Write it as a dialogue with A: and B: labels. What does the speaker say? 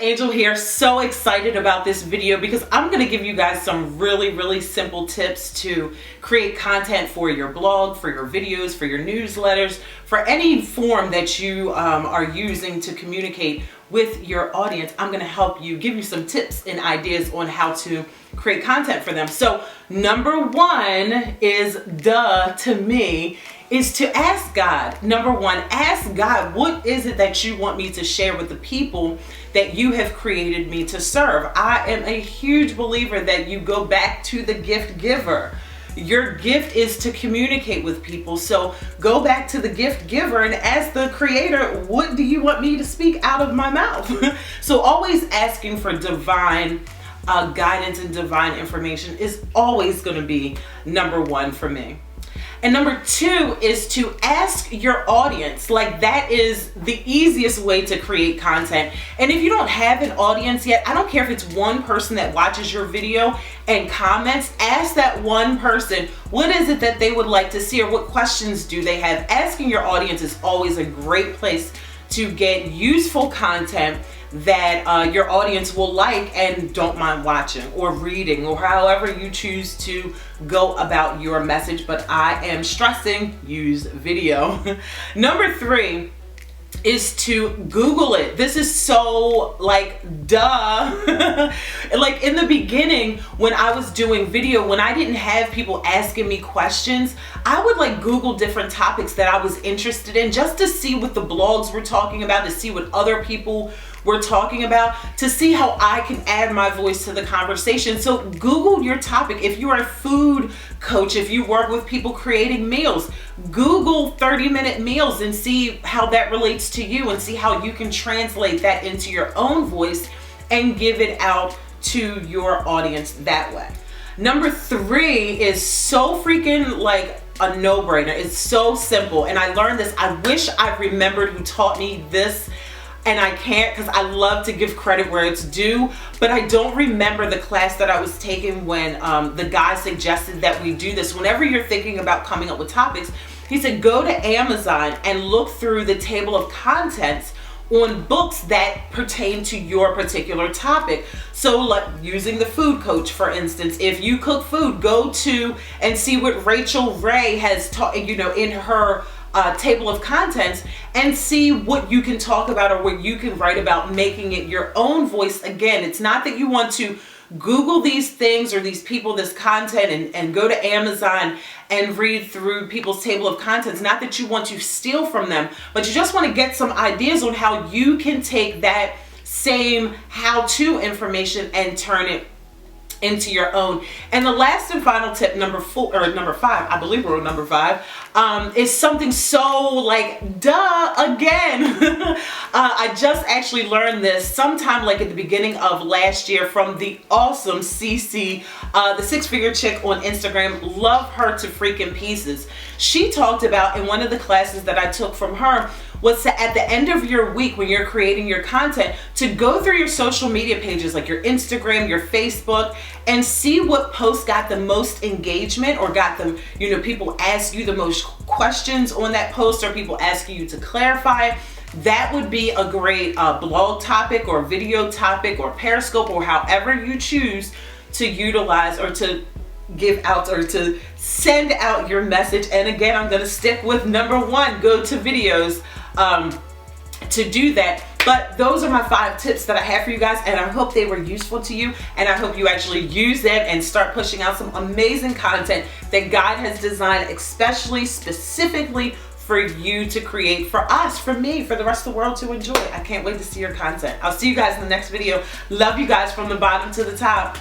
A: Angel here. So excited about this video because I'm going to give you guys some really simple tips to create content for your blog, for your videos, for your newsletters, for any form that you are using to communicate with your audience. I'm going to help you, give you some tips and ideas on how to create content for them. So number one is, to me, is to ask God. Number one, ask God, what is it that you want me to share with the people that you have created me to serve? I am a huge believer that you go back to the gift giver. Your gift is to communicate with people. So go back to the gift giver and ask the creator, what do you want me to speak out of my mouth? So always asking for divine guidance and divine information is always going to be number one for me. And number two is to ask your audience. Like, that is the easiest way to create content. And if you don't have an audience yet, I don't care if it's one person that watches your video and comments, ask that one person, what is it that they would like to see, or what questions do they have? Asking your audience is always a great place to get useful content that your audience will like and don't mind watching or reading, or however you choose to go about your message. But I am stressing, use video. Number three is to Google it. This is so like like in the beginning when I was doing video, when I didn't have people asking me questions, I would like Google different topics that I was interested in just to see what the blogs were talking about, to see what other people were talking about, to see how I can add my voice to the conversation. So Google your topic. If you are a food coach, if you work with people creating meals, Google 30-minute meals and see how that relates to you, and see how you can translate that into your own voice and give it out to your audience that way. Number three is so freaking like a no-brainer. It's so simple. And I learned this. I wish I remembered who taught me this, and I can't, because I love to give credit where it's due, but I don't remember the class that I was taking when the guy suggested that we do this. Whenever you're thinking about coming up with topics, he said go to Amazon and look through the table of contents on books that pertain to your particular topic. So like using the food coach, for instance, if you cook food, go to and see what Rachel Ray has taught, in her table of contents, and see what you can talk about or what you can write about, making it your own voice. Again, it's not that you want to Google these things or these people, this content, and go to Amazon and read through people's table of contents. Not that you want to steal from them, but you just want to get some ideas on how you can take that same how-to information and turn it into your own. And the last and final tip, number five, I believe we're on number five, is something so like again. I just actually learned this sometime like at the beginning of last year from the awesome CC, the six-figure chick on Instagram. Love her to freaking pieces. She talked about in one of the classes that I took from her was to, at the end of your week when you're creating your content, to go through your social media pages like your Instagram, your Facebook, and see what posts got the most engagement, or got them, people ask you the most questions on that post, or people asking you to clarify. That would be a great blog topic or video topic or Periscope, or however you choose to utilize or to give out or to send out your message. And again, I'm going to stick with number one, go to videos to do that. But those are my 5 tips that I have for you guys, and I hope they were useful to you, and I hope you actually use them and start pushing out some amazing content that God has designed specifically for you to create, for us, for me, for the rest of the world to enjoy. I can't wait to see your content. I'll see you guys in the next video. Love you guys from the bottom to the top.